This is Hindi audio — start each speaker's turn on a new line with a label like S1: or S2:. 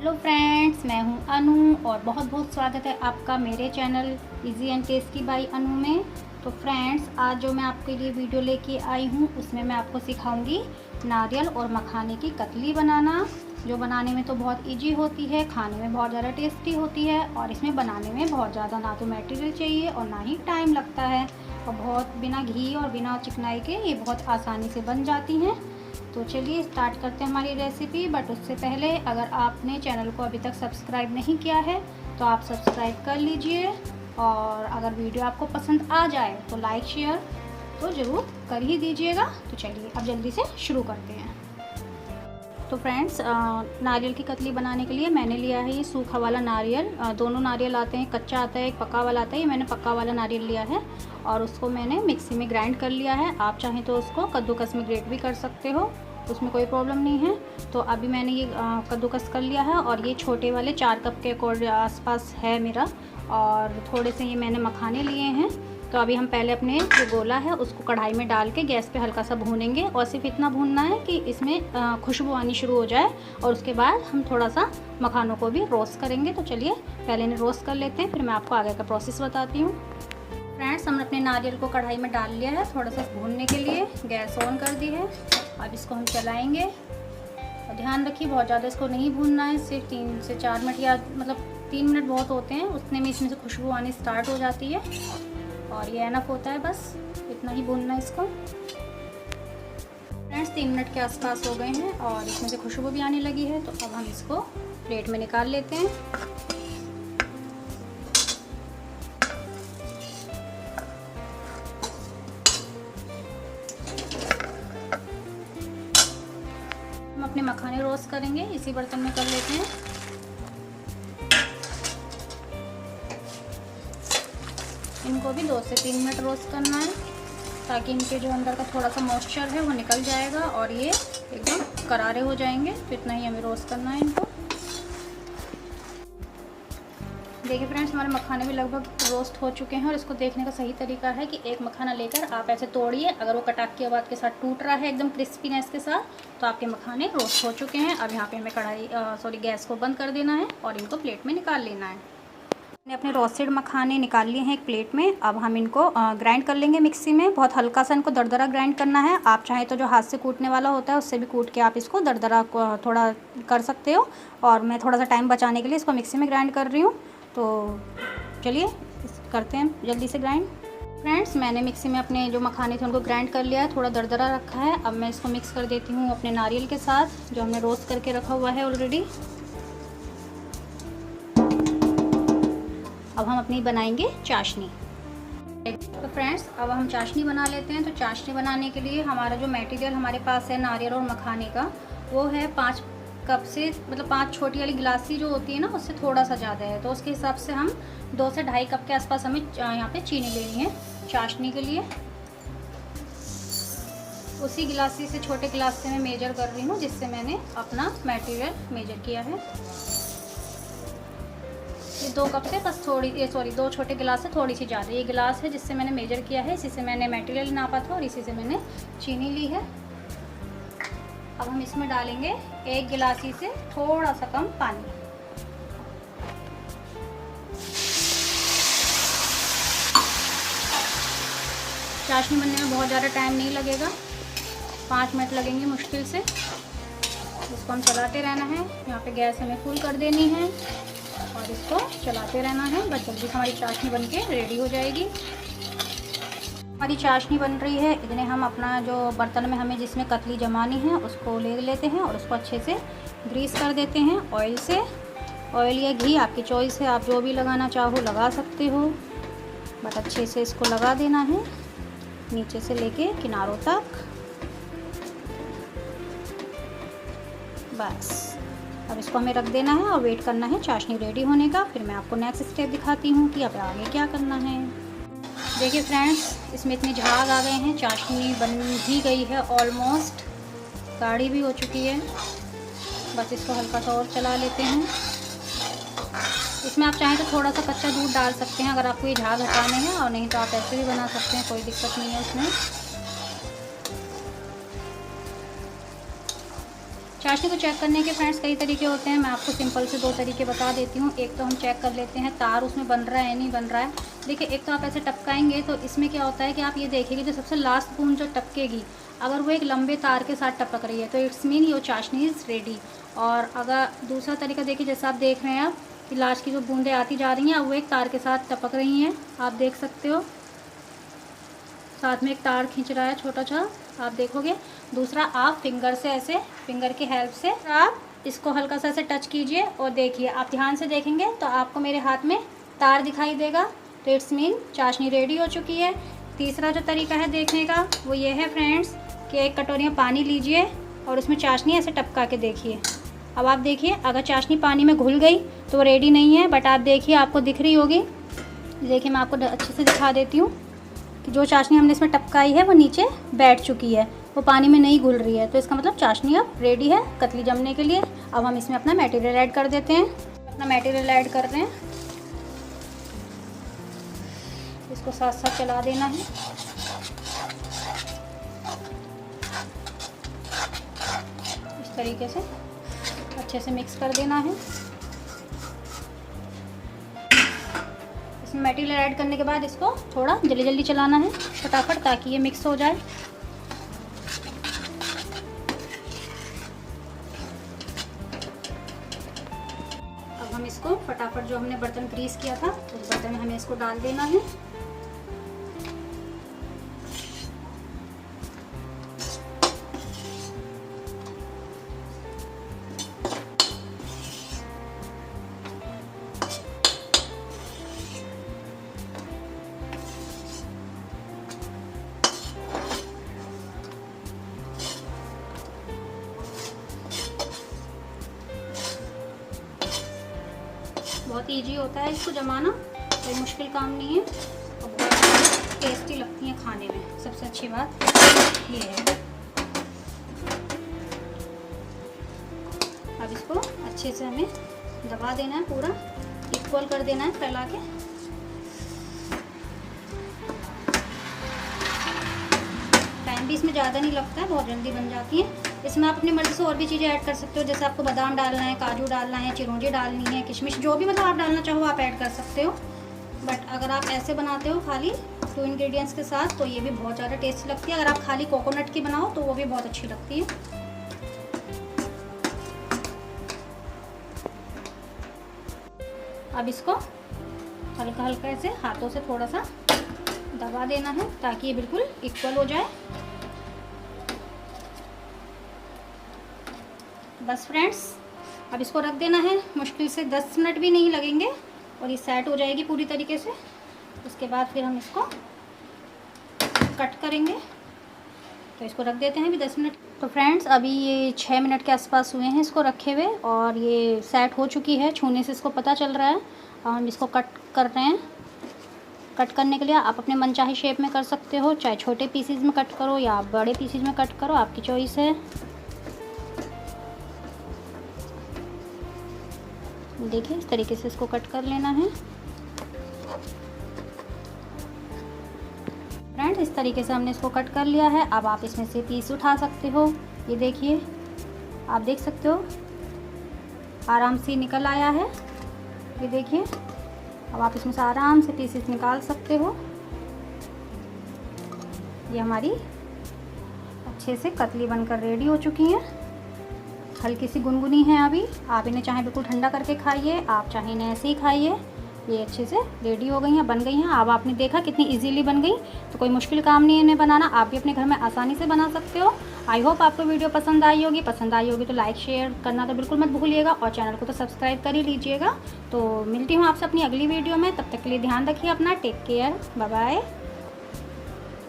S1: हेलो फ्रेंड्स, मैं हूं अनु और बहुत बहुत स्वागत है आपका मेरे channel easy and tasty by Anu में। तो फ्रेंड्स, आज जो मैं आपके लिए वीडियो लेके आई हूं उसमें मैं आपको सिखाऊंगी नारियल और मखाने की कतली बनाना, जो बनाने में तो बहुत इजी होती है, खाने में बहुत ज़्यादा टेस्टी होती है और इसमें बनाने में बहुत ज़्यादा ना तो मटेरियल चाहिए और ना ही टाइम लगता है और बहुत बिना घी और बिना चिकनाई के ये बहुत आसानी से बन जाती हैं। तो चलिए स्टार्ट करते हैं हमारी रेसिपी। बट उससे पहले अगर आपने चैनल को अभी तक सब्सक्राइब नहीं किया है तो आप सब्सक्राइब कर लीजिए और अगर वीडियो आपको पसंद आ जाए तो लाइक शेयर तो ज़रूर कर ही दीजिएगा। तो चलिए अब जल्दी से शुरू करते हैं। तो फ्रेंड्स, नारियल की कतली बनाने के लिए मैंने लिया है ये सूखा वाला नारियल। दोनों नारियल आते हैं, कच्चा आता है, एक पका वाला आता है। ये मैंने पका वाला नारियल लिया है और उसको मैंने मिक्सी में ग्राइंड कर लिया है। आप चाहें तो उसको कद्दूकस में ग्रेट भी कर सकते हो, उसमें कोई प्रॉब्लम नहीं है। तो अभी मैंने ये कद्दूकस कर लिया है और ये छोटे वाले 4 कप के आसपास है मेरा। और थोड़े से ये मैंने मखाने लिए हैं। तो अभी हम पहले अपने जो गोला है उसको कढ़ाई में डाल के गैस पे हल्का सा भूनेंगे और सिर्फ इतना भूनना है कि इसमें खुशबू आनी शुरू हो जाए और उसके बाद हम थोड़ा सा मखानों को भी रोस्ट करेंगे। तो चलिए पहले इन्हें रोस्ट कर लेते हैं, फिर मैं आपको आगे का प्रोसेस बताती हूँ। फ्रेंड्स, हमने अपने नारियल को कढ़ाई में डाल लिया है थोड़ा सा भूनने के लिए, गैस ऑन कर दी है। अब इसको हम चलाएँगे और ध्यान रखिए बहुत ज़्यादा इसको नहीं भूनना है, सिर्फ 3 से 4 मिनट या मतलब 3 मिनट बहुत होते हैं, उतने में इसमें से खुशबू आनी स्टार्ट हो जाती है और ये एनफ होता है, बस इतना ही भूनना है इसको। फ्रेंड्स, 3 मिनट के आसपास हो गए हैं और इसमें से खुशबू भी आने लगी है। तो अब हम इसको प्लेट में निकाल लेते हैं। हम अपने मखाने रोस्ट करेंगे, इसी बर्तन में कर लेते हैं। इनको भी 2 से 3 मिनट रोस्ट करना है ताकि इनके जो अंदर का थोड़ा सा मॉइस्चर है वो निकल जाएगा और ये एकदम करारे हो जाएंगे। तो इतना ही हमें रोस्ट करना है इनको। देखिए फ्रेंड्स, हमारे मखाने भी लगभग रोस्ट हो चुके हैं और इसको देखने का सही तरीका है कि एक मखाना लेकर आप ऐसे तोड़िए, अगर वो कटाक की आवाज़ के साथ टूट रहा है एकदम क्रिस्पीनेस के साथ तो आपके मखाने रोस्ट हो चुके हैं। अब यहाँ पे हमें गैस को बंद कर देना है और इनको प्लेट में निकाल लेना है। मैंने अपने रोस्टेड मखाने निकाल लिए हैं एक प्लेट में। अब हम इनको ग्राइंड कर लेंगे मिक्सी में। बहुत हल्का सा इनको दरदरा ग्राइंड करना है। आप चाहें तो जो हाथ से कूटने वाला होता है उससे भी कूट के आप इसको दरदरा थोड़ा कर सकते हो और मैं थोड़ा सा टाइम बचाने के लिए इसको मिक्सी में ग्राइंड कर रही हूँ। तो चलिए करते हैं जल्दी से ग्राइंड। फ्रेंड्स, मैंने मिक्सी में अपने जो मखाने थे उनको ग्राइंड कर लिया है, थोड़ा दरदरा रखा है। अब मैं इसको मिक्स कर देती हूँ अपने नारियल के साथ जो हमने रोस्ट करके रखा हुआ है ऑलरेडी। अब हम अपनी बनाएंगे चाशनी। तो फ्रेंड्स, अब हम चाशनी बना लेते हैं। तो चाशनी बनाने के लिए हमारा जो मटेरियल हमारे पास है नारियल और मखाने का वो है 5 कप से, मतलब 5 छोटी वाली गिलासी जो होती है ना उससे थोड़ा सा ज़्यादा है। तो उसके हिसाब से हम 2 से 2.5 कप के आसपास हमें यहाँ पे चीनी लेनी है चाशनी के लिए। उसी गिलासी से, छोटे गिलास से मैं मेजर कर रही हूँ जिससे मैंने अपना मटेरियल मेजर किया है। ये 2 कप से बस 2 छोटे गिलास से थोड़ी सी ज़्यादा। ये गिलास है जिससे मैंने मेजर किया है, इसी से मैंने मटेरियल नापा था और इसी से मैंने चीनी ली है। अब हम इसमें डालेंगे 1 गिलासी से थोड़ा सा कम पानी। चाशनी बनने में बहुत ज़्यादा टाइम नहीं लगेगा, 5 मिनट लगेंगे मुश्किल से। इसको हम चलाते रहना है। यहाँ पे गैस हमें फुल कर देनी है और इसको चलाते रहना है। बस जल्दी से हमारी चाशनी बनके रेडी हो जाएगी। हमारी चाशनी बन रही है। इतने हम अपना जो बर्तन में हमें जिसमें कतली जमानी है उसको ले लेते हैं और उसको अच्छे से ग्रीस कर देते हैं ऑयल से। ऑयल या घी आपकी चॉइस है, आप जो भी लगाना चाहो लगा सकते हो। बस अच्छे से इसको लगा देना है नीचे से लेके किनारों तक। बस अब इसको हमें रख देना है और वेट करना है चाशनी रेडी होने का। फिर मैं आपको नेक्स्ट स्टेप दिखाती हूँ कि अब आगे क्या करना है। देखिए फ्रेंड्स, इसमें इतने झाग आ गए हैं, चाशनी बन भी गई है, ऑलमोस्ट गाढ़ी भी हो चुकी है। बस इसको हल्का सा और चला लेते हैं। इसमें आप चाहें तो थोड़ा सा कच्चा दूध डाल सकते हैं अगर आपको ये झाग हटाने हैं, और नहीं तो आप ऐसे भी बना सकते हैं, कोई दिक्कत नहीं है इसमें। चाशनी को चेक करने के फ्रेंड्स कई तरीके होते हैं। मैं आपको सिंपल से 2 तरीके बता देती हूँ। एक तो हम चेक कर लेते हैं तार उसमें बन रहा है नहीं बन रहा है। देखिए, एक तो आप ऐसे टपकाएंगे तो इसमें क्या होता है कि आप ये देखेंगे जो सबसे लास्ट बूंद जो टपकेगी, अगर वो एक लंबे तार के साथ टपक रही है तो इट्स मीन योर चाशनी इज़ रेडी। और अगर दूसरा तरीका देखिए, जैसे आप देख रहे हैं आप कि लास्ट की जो बूंदें आती जा रही हैं अब वो एक तार के साथ टपक रही हैं, आप देख सकते हो। साथ में एक तार खींच रहा है छोटा सा, आप देखोगे। दूसरा, आप फिंगर से ऐसे फिंगर की हेल्प से आप इसको हल्का सा ऐसे टच कीजिए और देखिए, आप ध्यान से देखेंगे तो आपको मेरे हाथ में तार दिखाई देगा, तो इट्स मीन चाशनी रेडी हो चुकी है। तीसरा जो तरीका है देखने का वो ये है फ्रेंड्स कि एक कटोरी में पानी लीजिए और उसमें चाशनी ऐसे टपका के देखिए। अब आप देखिए, अगर चाशनी पानी में घुल गई तो वो रेडी नहीं है, बट आप देखिए आपको दिख रही होगी। देखिए, मैं आपको अच्छे से दिखा देती हूँ कि जो चाशनी हमने इसमें टपकाई है वो नीचे बैठ चुकी है, वो पानी में नहीं घुल रही है, तो इसका मतलब चाशनी अब रेडी है कतली जमने के लिए। अब हम इसमें अपना मटेरियल ऐड कर देते हैं। अपना मटेरियल ऐड कर रहे हैं, इसको साथ साथ चला देना है। इस तरीके से अच्छे से मिक्स कर देना है। इसमें मटेरियल ऐड करने के बाद इसको थोड़ा जल्दी जल्दी चलाना है फटाफट, ताकि ये मिक्स हो जाए। अब हम इसको फटाफट जो हमने बर्तन ग्रीस किया था उस बर्तन में हमें इसको डाल देना है। बहुत इजी होता है इसको जमाना, कोई मुश्किल काम नहीं है और बहुत टेस्टी लगती हैं खाने में। सबसे अच्छी बात ये है। अब इसको अच्छे से हमें दबा देना है, पूरा इक्वल कर देना है फैला के। टाइम भी इसमें ज़्यादा नहीं लगता है, बहुत जल्दी बन जाती है। इसमें आप अपनी मर्ज़ी से और भी चीज़ें ऐड कर सकते हो, जैसे आपको बादाम डालना है, काजू डालना है, चिरौंजी डालनी है, किशमिश, जो भी मतलब आप डालना चाहो आप ऐड कर सकते हो। बट अगर आप ऐसे बनाते हो खाली 2 इंग्रेडिएंट्स के साथ तो ये भी बहुत ज़्यादा टेस्टी लगती है। अगर आप खाली कोकोनट की बनाओ तो वो भी बहुत अच्छी लगती है। अब इसको हल्का हल्का ऐसे हाथों से थोड़ा सा दबा देना है ताकि ये बिल्कुल इक्वल हो जाए। बस फ्रेंड्स, अब इसको रख देना है। मुश्किल से 10 मिनट भी नहीं लगेंगे और ये सेट हो जाएगी पूरी तरीके से। उसके बाद फिर हम इसको कट करेंगे, तो इसको रख देते हैं अभी 10 मिनट। तो फ्रेंड्स, अभी ये 6 मिनट के आसपास हुए हैं इसको रखे हुए और ये सेट हो चुकी है। छूने से इसको पता चल रहा है। और हम इसको कट कर रहे हैं। कट करने के लिए आप अपने मनचाही शेप में कर सकते हो, चाहे छोटे पीसीज में कट करो या बड़े पीसीज में कट करो, आपकी चॉइस है। देखिए, इस तरीके से इसको कट कर लेना है। फ्रेंड्स, इस तरीके से हमने इसको कट कर लिया है। अब आप इसमें से पीस उठा सकते हो। ये देखिए, आप देख सकते हो आराम से निकल आया है। ये देखिए, अब आप इसमें से आराम से पीसेस निकाल सकते हो। ये हमारी अच्छे से कतली बनकर रेडी हो चुकी हैं। हल्की सी गुनगुनी है अभी। आप इन्हें चाहे बिल्कुल ठंडा करके खाइए, आप चाहे इन्हें ऐसे ही खाइए। ये अच्छे से रेडी हो गई हैं, बन गई हैं। अब आपने देखा कितनी इजीली बन गई, तो कोई मुश्किल काम नहीं है इन्हें बनाना। आप भी अपने घर में आसानी से बना सकते हो। आई होप आपको वीडियो पसंद आई होगी। पसंद आई होगी तो लाइक शेयर करना तो बिल्कुल मत भूलिएगा और चैनल को तो सब्सक्राइब कर ही लीजिएगा। तो मिलती हूँ आपसे अपनी अगली वीडियो में। तब तक के लिए ध्यान रखिए अपना। Take care, bye bye.